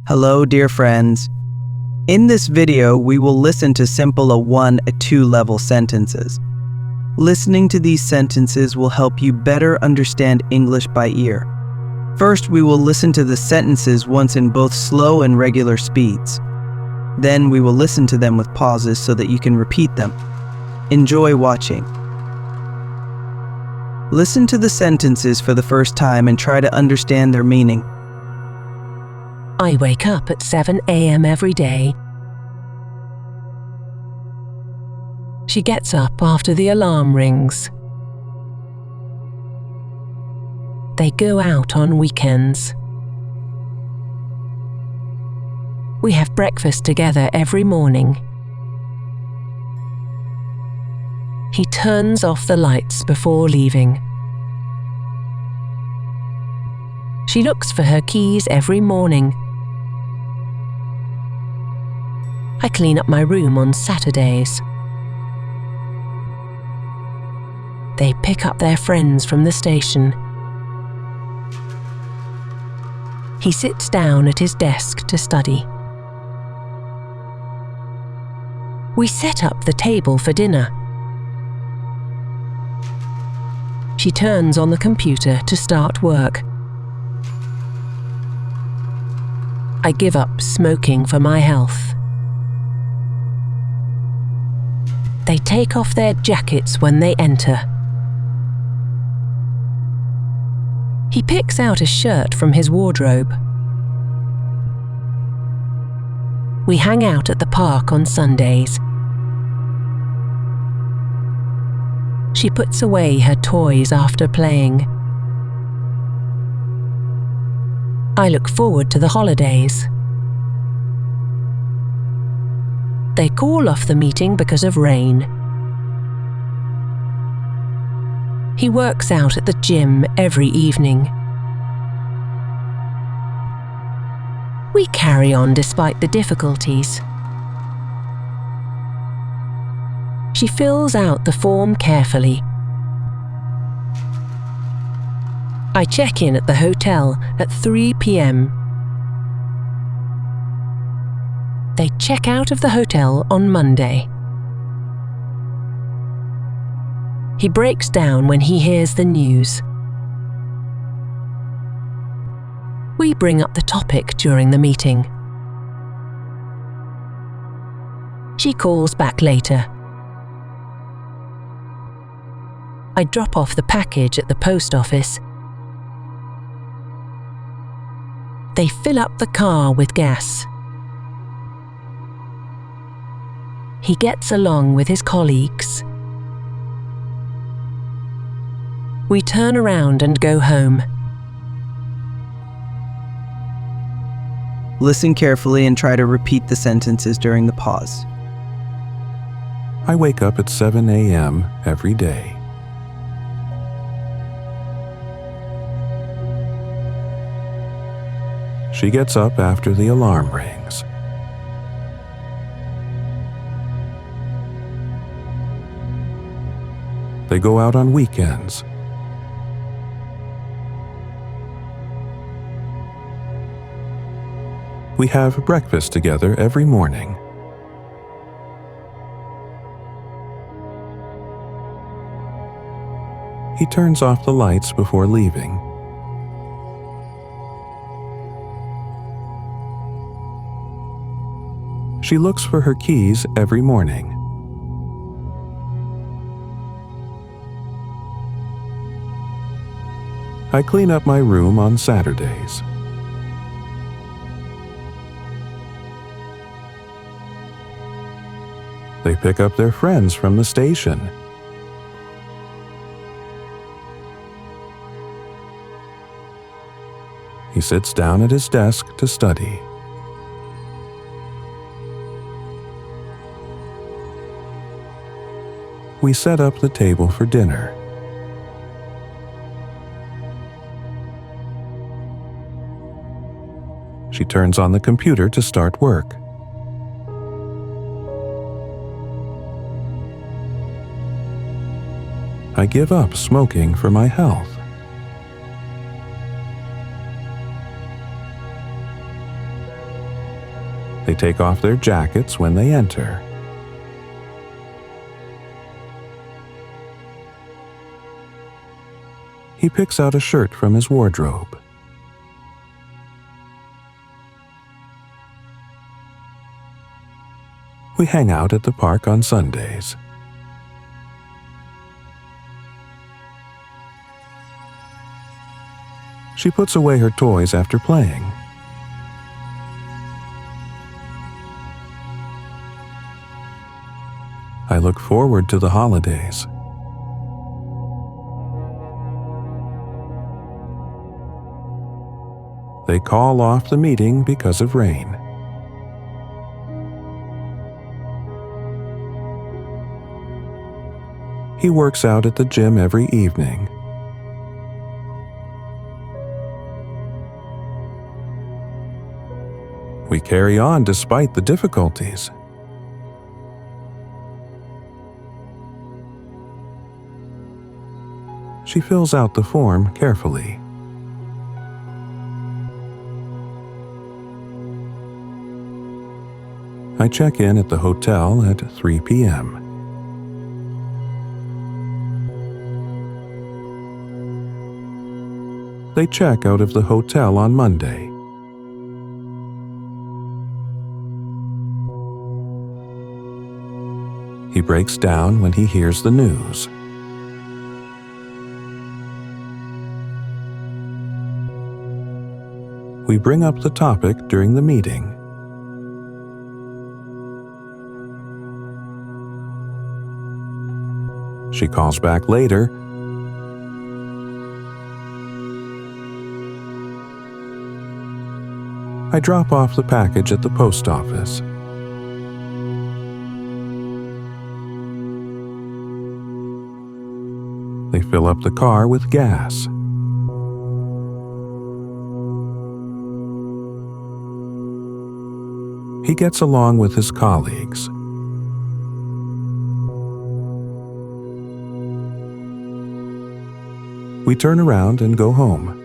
Hello, dear friends. In this video, we will listen to simple A1, A2 level sentences. Listening to these sentences will help you better understand English by ear. First, we will listen to the sentences once in both slow and regular speeds. Then we will listen to them with pauses so that you can repeat them. Enjoy watching. Listen to the sentences for the first time and try to understand their meaning. I wake up at 7 a.m. every day. She gets up after the alarm rings. They go out on weekends. We have breakfast together every morning. He turns off the lights before leaving. She looks for her keys every morning. I clean up my room on Saturdays. They pick up their friends from the station. He sits down at his desk to study. We set up the table for dinner. She turns on the computer to start work. I give up smoking for my health. They take off their jackets when they enter. He picks out a shirt from his wardrobe. We hang out at the park on Sundays. She puts away her toys after playing. I look forward to the holidays. They call off the meeting because of rain. He works out at the gym every evening. We carry on despite the difficulties. She fills out the form carefully. I check in at the hotel at 3 p.m. They check out of the hotel on Monday. He breaks down when he hears the news. We bring up the topic during the meeting. She calls back later. I drop off the package at the post office. They fill up the car with gas. He gets along with his colleagues. We turn around and go home. Listen carefully and try to repeat the sentences during the pause. I wake up at 7 a.m. every day. She gets up after the alarm rings. They go out on weekends. We have breakfast together every morning. He turns off the lights before leaving. She looks for her keys every morning. I clean up my room on Saturdays. They pick up their friends from the station. He sits down at his desk to study. We set up the table for dinner. She turns on the computer to start work. I give up smoking for my health. They take off their jackets when they enter. He picks out a shirt from his wardrobe. We hang out at the park on Sundays. She puts away her toys after playing. I look forward to the holidays. They call off the meeting because of rain. He works out at the gym every evening. We carry on despite the difficulties. She fills out the form carefully. I check in at the hotel at 3 p.m. They check out of the hotel on Monday. He breaks down when he hears the news. We bring up the topic during the meeting. She calls back later. I drop off the package at the post office. They fill up the car with gas. He gets along with his colleagues. We turn around and go home.